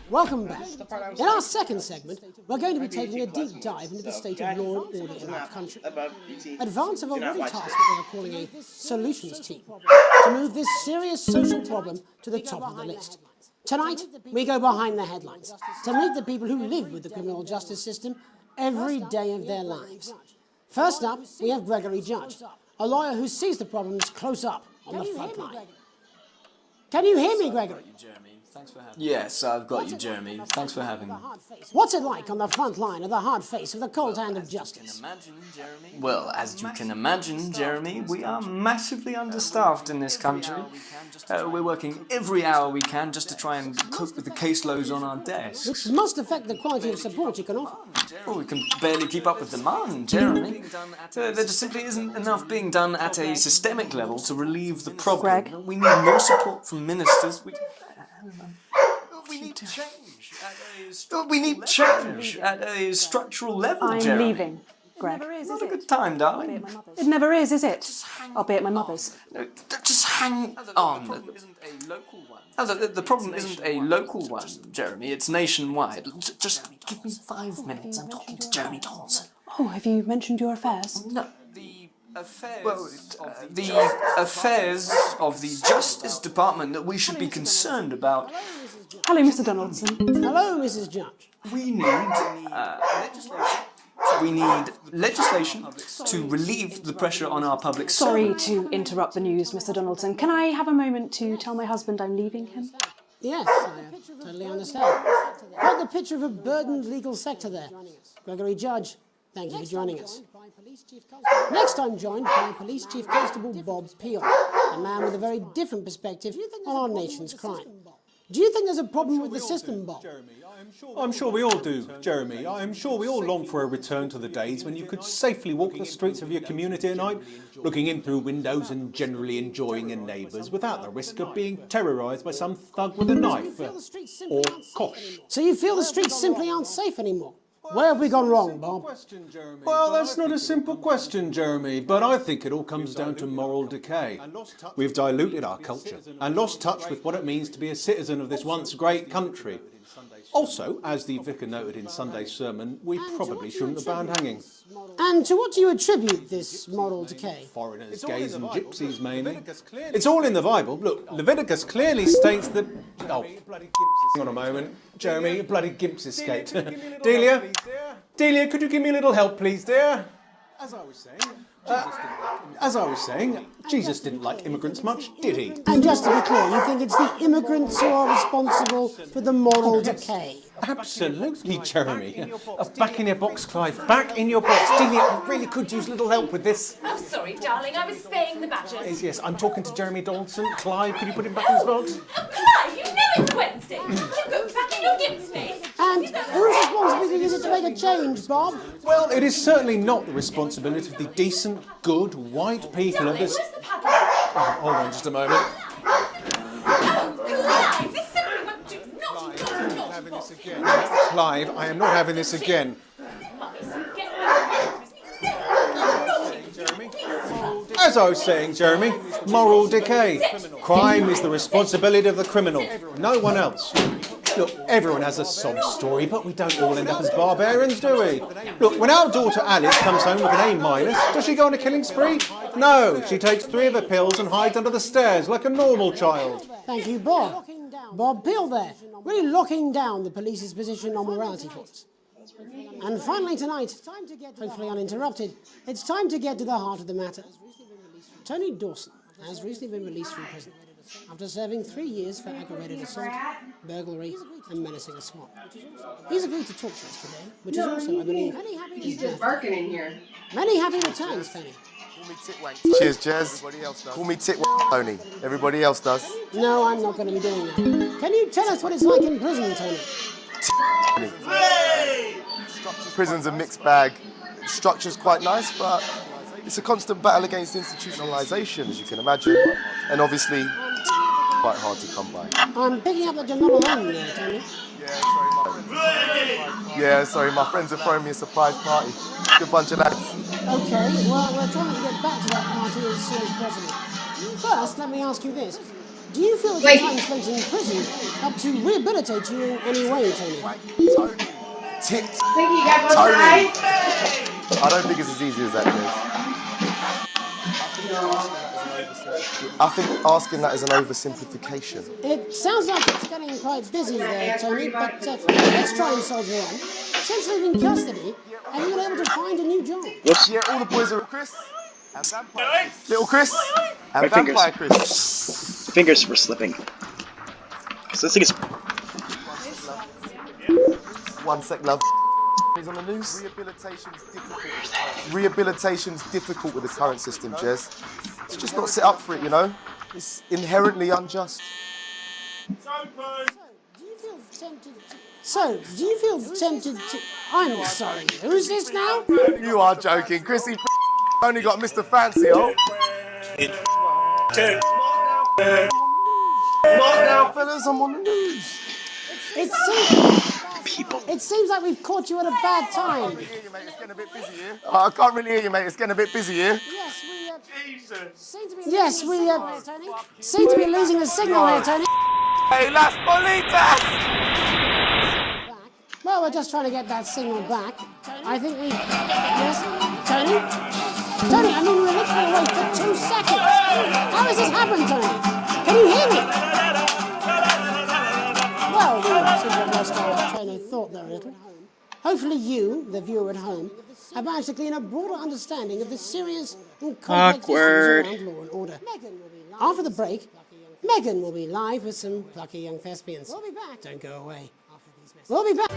[SPEAKER 6] Welcome back. In our second segment, we're going to be taking a deep dive into the state of law and order in our country. Advance have already tasked what they are calling a solutions team to move this serious social problem to the top of the list. Tonight, we go behind the headlines to meet the people who live with the criminal justice system every day of their lives. First up, we have Gregory Judge, a lawyer who sees the problems close up on the front line. Can you hear me, Gregory?
[SPEAKER 16] Yes, I've got you, Jeremy. Thanks for having me.
[SPEAKER 6] What's it like on the front line of the hard face of the cold hand of justice?
[SPEAKER 16] Well, as you can imagine, Jeremy, we are massively understaffed in this country. We're working every hour we can just to try and cope with the caseloads on our desks.
[SPEAKER 6] Which must affect the quality of support you can offer.
[SPEAKER 16] Well, we can barely keep up with demand, Jeremy. There just simply isn't enough being done at a systemic level to relieve the problem.
[SPEAKER 8] Greg?
[SPEAKER 16] We need more support from ministers. We need change at a structural level,
[SPEAKER 17] I'm
[SPEAKER 16] Jeremy.
[SPEAKER 17] leaving, Greg.
[SPEAKER 16] Not a good time, darling.
[SPEAKER 17] It never is it? I'll be at my mother's.
[SPEAKER 16] No, just hang on. The problem isn't a local one, Jeremy. It's nationwide. Just give me 5 minutes. I'm talking to Jeremy Dawson.
[SPEAKER 17] Oh, have you mentioned your affairs?
[SPEAKER 16] No. The affairs of the Justice Department that we should be concerned about.
[SPEAKER 17] Hello, Mr. Donaldson.
[SPEAKER 6] Hello, Mrs. Judge.
[SPEAKER 16] We need legislation to relieve the pressure on our public
[SPEAKER 17] Sorry
[SPEAKER 16] servants.
[SPEAKER 17] to interrupt the news, Mr. Donaldson. Can I have a moment to tell my husband I'm leaving him?
[SPEAKER 6] Yes, I totally understand. Quite the picture of a burdened legal sector there. Gregory Judge, thank you for joining us. Next, I'm joined by Police Chief Constable Bob Peel, a man with a very different perspective on our nation's crime. Do you think there's a problem with the system, Bob?
[SPEAKER 18] I'm sure we all do, Jeremy. I'm sure we all long for a return to the days when you could safely walk the streets of your community at night, looking in through windows and generally enjoying your neighbours without the risk of being terrorised by some thug with a knife or kosh.
[SPEAKER 6] So you feel the streets simply aren't safe anymore? Where have we gone wrong, Bob?
[SPEAKER 18] Well, that's not a simple question, Jeremy, but I think it all comes down to moral decay. We've diluted our culture and lost touch with what it means to be a citizen of this once great country. Also, as the vicar noted in Sunday's sermon, we probably shouldn't have banned hanging.
[SPEAKER 6] And to what do you attribute this moral decay?
[SPEAKER 18] Foreigners, gays and gypsies mainly. It's all in the Bible. Look, Leviticus clearly states that... Oh, hang on a moment. Jeremy, your bloody gimps escaped. Delia? Delia, could you give me a little help, please, dear? As I was saying, Jesus didn't like immigrants much, did he?
[SPEAKER 6] And just to be clear, you think it's the immigrants who are responsible for the moral decay?
[SPEAKER 18] Absolutely, Jeremy. Back in your box, Clive. Back in your box. Delia, I really could use a little help with this.
[SPEAKER 19] Oh, sorry, darling. I was spaying the badgers.
[SPEAKER 18] Yes, I'm talking to Jeremy Donaldson. Clive, could you put him back in his box?
[SPEAKER 19] Oh, Clive, you know it's Wednesday. You go back in your gimp space.
[SPEAKER 6] And whose responsibility is it to make a change, Bob?
[SPEAKER 18] Well, it is certainly not the responsibility of the decent, good, white people of this... Oh, hold on just a moment.
[SPEAKER 19] Clive, this simply won't do. Not
[SPEAKER 18] having this again. Clive, I am not having this again. As I was saying, Jeremy, moral decay. Crime is the responsibility of the criminal, no one else. Look, everyone has a sob story, but we don't all end up as barbarians, do we? Look, when our daughter Alice comes home with an A-, does she go on a killing spree? No, she takes 3 of her pills and hides under the stairs like a normal child.
[SPEAKER 6] Thank you, Bob. Bob Peel there, really locking down the police's position on morality force. And finally tonight, hopefully uninterrupted, it's time to get to the heart of the matter. Tony Dawson has recently been released from prison after serving 3 years for aggravated assault, burglary and menacing a SWAT. He's agreed to talk to us today, which is also, I believe,
[SPEAKER 13] He's just barking in here.
[SPEAKER 6] Many happy returns, Tony.
[SPEAKER 20] Cheers, Jez. Call me Titwank, Tony. Everybody else does.
[SPEAKER 6] No, I'm not going to be doing that. Can you tell us what it's like in prison, Tony?
[SPEAKER 20] Prison's a mixed bag. Structure's quite nice, but it's a constant battle against institutionalisation, as you can imagine. And obviously, quite hard to come by.
[SPEAKER 6] I'm picking up that you're not alone there, Tony.
[SPEAKER 20] Yeah, sorry, my friends are throwing me a surprise party. Good bunch of lads.
[SPEAKER 6] Okay, well, we're trying to get back to that party as soon as possible. First, let me ask you this. Do you feel that your time spent in prison helped to rehabilitate you in any way, Tony?
[SPEAKER 20] Tony! I don't think it's as easy as that, Jez. I think asking that is an oversimplification.
[SPEAKER 6] It sounds like it's getting quite busy there, Tony, but let's try and soldier on. Since leaving custody, have you been able to find a new job?
[SPEAKER 20] Yes. Yeah, all the boys are Chris and Vampire Chris. Little Chris and Vampire Chris.
[SPEAKER 2] Fingers were slipping. So this thing is...
[SPEAKER 20] 1 sec, love. He's on the news. Rehabilitation's difficult with the current system, Jez. It's just not set up for it, you know? It's inherently unjust.
[SPEAKER 6] So, do you feel tempted to... I'm sorry, who's this now?
[SPEAKER 20] You are joking. Chrissy only got Mr. Fancy, oh. Not now, fellas, I'm on the news.
[SPEAKER 6] It seems like we've caught you at a bad time.
[SPEAKER 20] I can't really hear you, mate. It's getting a bit busy here.
[SPEAKER 6] Yes, we seem to be losing the signal there, Tony.
[SPEAKER 20] Hey, Las Bolitas!
[SPEAKER 6] Well, we're just trying to get that signal back. I think we... Yes? Tony? Tony, I mean, we were literally away for 2 seconds. How has this happened, Tony? Can you hear me? Well, we seem to have lost our train of thought there a little. Hopefully you, the viewer at home, have managed to glean a broader understanding of the serious and complex issues around law and order. After the break, Megan will be live with some plucky young thespians. We'll be back. Don't go away. We'll be back.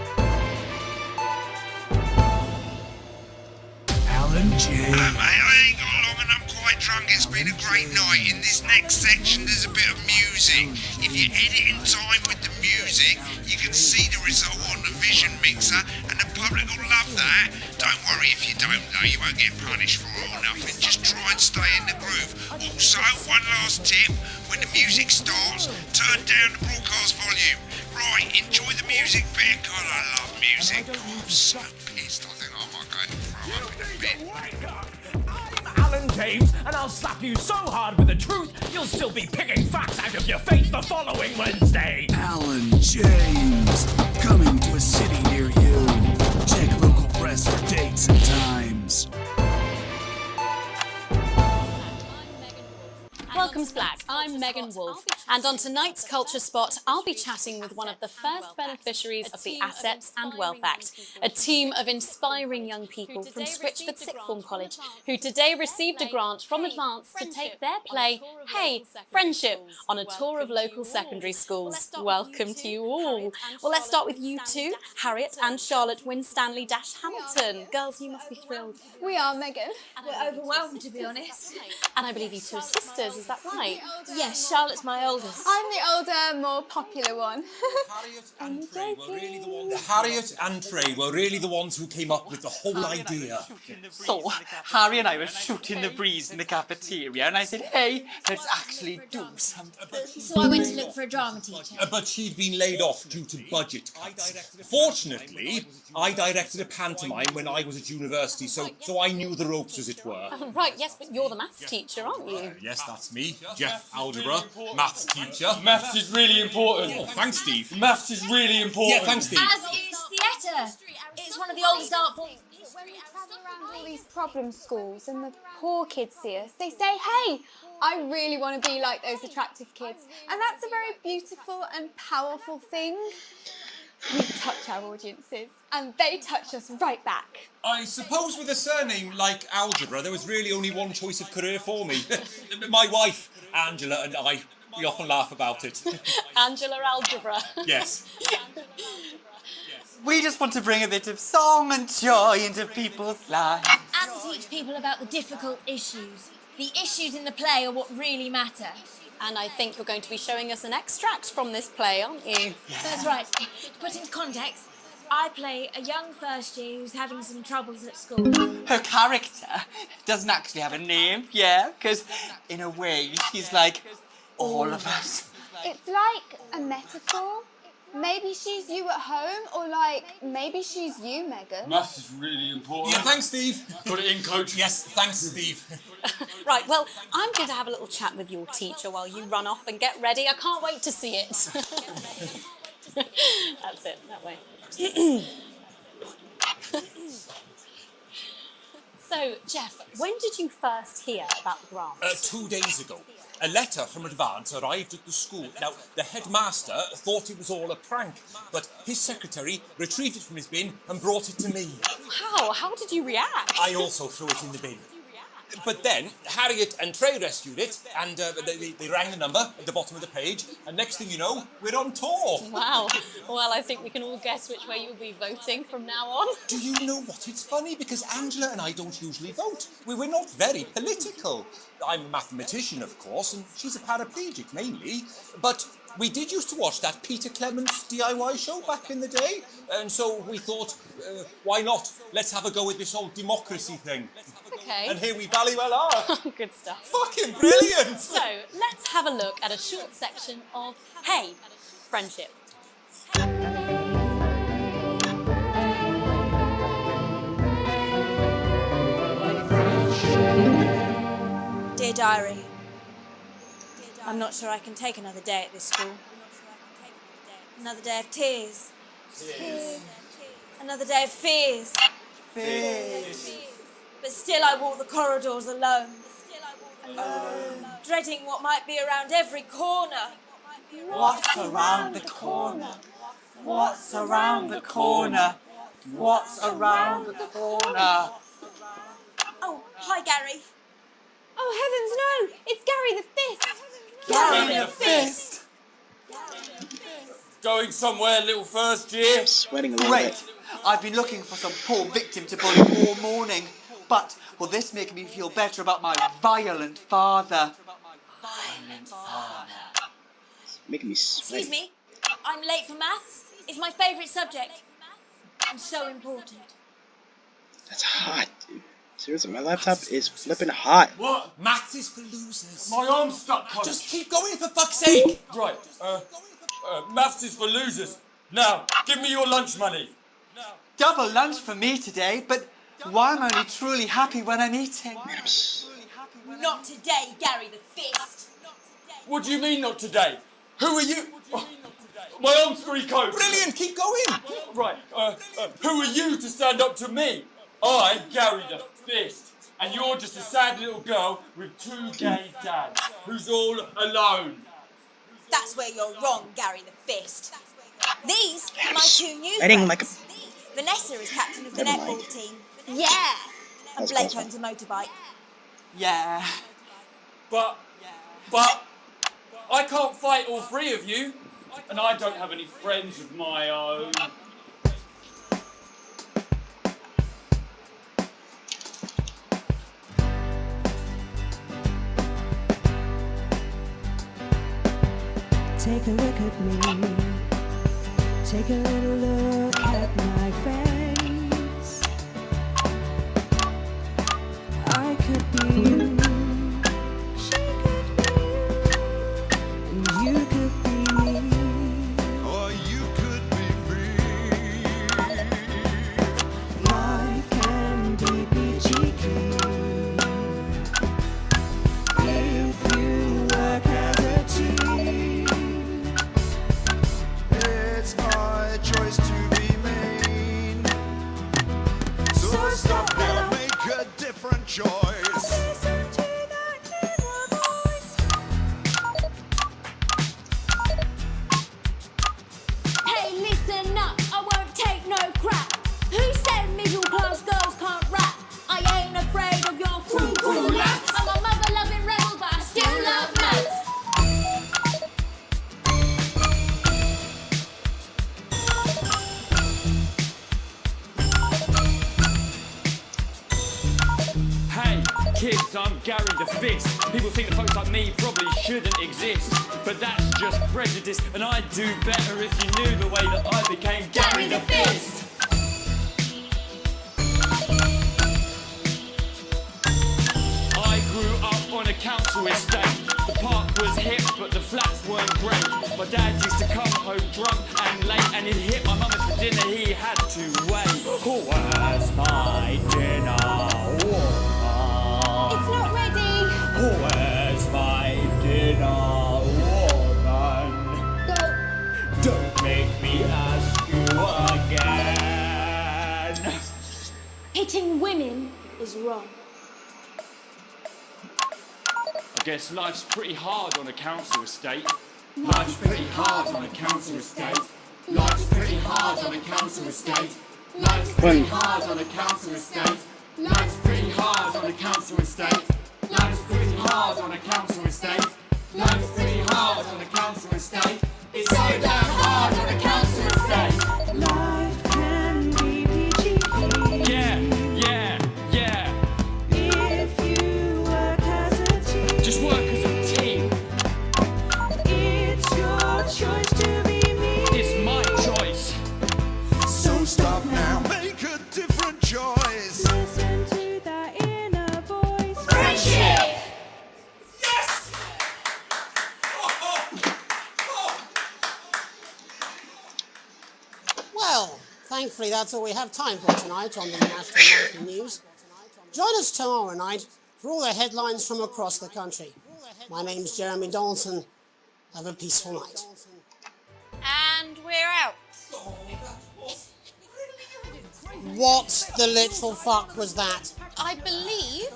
[SPEAKER 3] Alan J. I ain't got long and I'm quite drunk. It's been a great night. In this next section, there's a bit of music. If you edit in time with the music, you can see the result on the Vision Mixer, and the public will love that. Don't worry if you don't know, you won't get punished for it or nothing. Just try and stay in the groove. Also, one last tip, when the music starts, turn down the broadcast volume. Right, enjoy the music bit. God, I love music. God, I'm so pissed. I think I might go and throw up in a bit.
[SPEAKER 21] I'm Alan James, and I'll slap you so hard with the truth, you'll still be picking facts out of your face the following Wednesday.
[SPEAKER 3] Alan James.
[SPEAKER 7] coming to a city near you. Check local press for dates and times.
[SPEAKER 22] Welcome back. I'm Megan Wolf, and on tonight's Culture Spot, I'll be chatting with one of the first beneficiaries of the Assets and Wealth Act, a team of inspiring young people from Switchford Sixth Form College, who today received a grant from Advance to take their play, Hey, Friendship, on a tour of local secondary schools. Welcome to you all. Well, let's start with you two, Harriet and Charlotte Winstanley-Hamilton. Girls, you must be thrilled.
[SPEAKER 23] We are, Megan. We're overwhelmed, to be honest.
[SPEAKER 22] And I believe you two are sisters, is that right?
[SPEAKER 23] Yes, Charlotte's my oldest. I'm the older, more popular one.
[SPEAKER 24] Harriet and Trey were really the ones who came up with the whole idea.
[SPEAKER 14] So, Harry and I were shooting the breeze in the cafeteria, and I said, hey, let's actually do something.
[SPEAKER 23] So I went to look for a drama teacher.
[SPEAKER 24] But she'd been laid off due to budget cuts. Fortunately, I directed a pantomime when I was at university, so I knew the ropes, as it were.
[SPEAKER 22] Right, yes, but you're the maths teacher, aren't you?
[SPEAKER 24] Yes, that's me, Jeff Algebra, maths teacher.
[SPEAKER 25] Maths is really important.
[SPEAKER 24] Oh, thanks, Steve.
[SPEAKER 25] Maths is really important.
[SPEAKER 24] Yeah, thanks, Steve.
[SPEAKER 23] As is theatre. It's one of the oldest art forms. When we travel around all these problem schools and the poor kids see us, they say, hey, I really want to be like those attractive kids. And that's a very beautiful and powerful thing. We touch our audiences, and they touch us right back.
[SPEAKER 24] I suppose with a surname like Algebra, there was really only one choice of career for me. My wife, Angela, and I, we often laugh about it.
[SPEAKER 22] Angela Algebra.
[SPEAKER 24] Yes.
[SPEAKER 14] We just want to bring a bit of song and joy into people's lives.
[SPEAKER 23] And teach people about the difficult issues. The issues in the play are what really matter.
[SPEAKER 22] And I think you're going to be showing us an extract from this play, aren't you?
[SPEAKER 23] That's right. To put into context, I play a young first year who's having some troubles at school.
[SPEAKER 14] Her character doesn't actually have a name, yeah, because in a way she's like all of us.
[SPEAKER 23] It's like a metaphor. Maybe she's you at home, or like, maybe she's you, Megan.
[SPEAKER 25] Maths is really important.
[SPEAKER 24] Yeah, thanks, Steve.
[SPEAKER 25] Put it in, coach.
[SPEAKER 24] Yes, thanks, Steve.
[SPEAKER 22] Right, well, I'm going to have a little chat with your teacher while you run off and get ready. I can't wait to see it. That's it, that way. So, Jeff, when did you first hear about the grant?
[SPEAKER 24] 2 days ago. A letter from Advance arrived at the school. Now, the headmaster thought it was all a prank, but his secretary retrieved it from his bin and brought it to me.
[SPEAKER 22] How? How did you react?
[SPEAKER 24] I also threw it in the bin. But then, Harriet and Trey rescued it, and they rang the number at the bottom of the page, and next thing you know, we're on tour.
[SPEAKER 22] Wow. Well, I think we can all guess which way you'll be voting from now on.
[SPEAKER 24] Do you know what? It's funny, because Angela and I don't usually vote. We're not very political. I'm a mathematician, of course, and she's a paraplegic, mainly. But we did used to watch that Peter Clements DIY show back in the day, and so we thought, why not? Let's have a go with this old democracy thing.
[SPEAKER 22] Okay.
[SPEAKER 24] And here we bally well are.
[SPEAKER 22] Good stuff.
[SPEAKER 24] Fucking brilliant!
[SPEAKER 22] So, let's have a look at a short section of Hey, Friendship.
[SPEAKER 23] Dear Diary, I'm not sure I can take another day at this school. Another day of tears. Another day of fears. But still I walk the corridors alone. Dreading what might be around every corner.
[SPEAKER 14] What's around the corner? What's around the corner? What's around the corner?
[SPEAKER 23] Oh, hi Gary. Oh heavens no! It's Gary the Fist!
[SPEAKER 14] Gary the Fist!
[SPEAKER 25] Going somewhere, little first year?
[SPEAKER 2] I'm sweating a little
[SPEAKER 14] Great!
[SPEAKER 2] bit.
[SPEAKER 14] I've been looking for some poor victim to bully all morning. But will this make me feel better about my violent father? Violent father.
[SPEAKER 2] Making me sweat.
[SPEAKER 23] Excuse me, I'm late for maths. It's my favourite subject. And so important.
[SPEAKER 2] That's hot, dude. Seriously, my laptop is flipping hot.
[SPEAKER 24] What? Maths is for losers.
[SPEAKER 25] My arm's stuck, coach.
[SPEAKER 24] Just keep going, for fuck's sake!
[SPEAKER 25] Right, maths is for losers. Now, give me your lunch money.
[SPEAKER 14] Double lunch for me today, but why am I only truly happy when I'm eating?
[SPEAKER 23] Not today, Gary the Fist.
[SPEAKER 25] What do you mean not today? Who are you? My arm's free coat.
[SPEAKER 24] Brilliant, keep going.
[SPEAKER 25] Right, who are you to stand up to me? I'm Gary the Fist, and you're just a sad little girl with 2 gay dads who's all alone.
[SPEAKER 1] That's where you're wrong, Gary the Fist. These are my 2 new
[SPEAKER 2] Riding
[SPEAKER 1] friends.
[SPEAKER 2] like
[SPEAKER 1] Vanessa is captain of the
[SPEAKER 2] Never
[SPEAKER 1] netball
[SPEAKER 2] mind.
[SPEAKER 1] team. Yeah. And
[SPEAKER 2] That's
[SPEAKER 1] Blake
[SPEAKER 2] awesome.
[SPEAKER 1] owns a motorbike.
[SPEAKER 25] Yeah. But I can't fight all 3 of you, and I don't have any friends of my own.
[SPEAKER 4] Take a look at me. Take a little look at my face. I could be you. She could be you. And you could be me. Or you could be me. Life can be peachy keen if you work as a team.
[SPEAKER 7] It's my choice to be mean. So stop now, make a different choice.
[SPEAKER 19] Hey, listen up, I won't take no crap. Who said middle class girls can't rap? I ain't afraid of your cruel lads. I'm a mother-loving rebel, but I still love maths.
[SPEAKER 25] Hey, kids, I'm Gary the Fist. People think that folks like me probably shouldn't exist, but that's just prejudice, and I'd do better if you knew the way that I became Gary the Fist. I grew up on a council estate. The park was hip, but the flats weren't great. My dad used to come home drunk and late, and he'd hit my mum for dinner, he had to wait. Where's my dinner, woman?
[SPEAKER 19] It's not ready.
[SPEAKER 25] Where's my dinner, woman? Don't make me ask you again.
[SPEAKER 19] Hitting women is wrong.
[SPEAKER 25] I guess life's pretty hard on a council estate. Life's pretty hard on a council estate. Life's pretty hard on a council estate. Life's pretty hard on a council estate. Life's pretty hard on a council estate. Life's pretty hard on a council estate. Life's pretty hard on a council estate. It's so damn hard on a council estate.
[SPEAKER 4] Life can be peachy keen.
[SPEAKER 25] Yeah.
[SPEAKER 4] If you work as a team.
[SPEAKER 25] Just work as a team.
[SPEAKER 4] It's your choice to be me.
[SPEAKER 25] It's my choice.
[SPEAKER 7] So stop now, make a different choice.
[SPEAKER 4] Listen to that inner voice.
[SPEAKER 19] Friendship!
[SPEAKER 25] Yes!
[SPEAKER 6] Well, thankfully that's all we have time for tonight on the National Nightly News. Join us tomorrow night for all the headlines from across the country. My name's Jeremy Donaldson. Have a peaceful night.
[SPEAKER 5] And we're out.
[SPEAKER 6] What the literal fuck was that?
[SPEAKER 5] I believe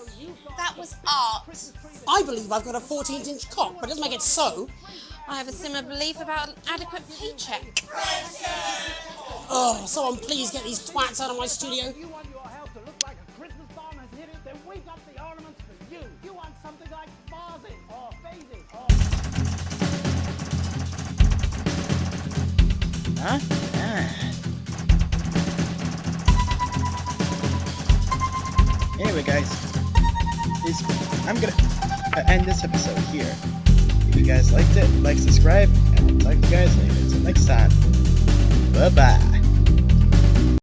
[SPEAKER 5] that was art.
[SPEAKER 6] I believe I've got a 14-inch cock, but it doesn't make it so.
[SPEAKER 5] I have a similar belief about an adequate paycheck.
[SPEAKER 6] Oh, someone please get these twats out of my studio.
[SPEAKER 2] Huh? Anyway, guys, I'm gonna end this episode here. If you guys liked it, like, subscribe, and I'll talk to you guys later. Until next time, bye-bye.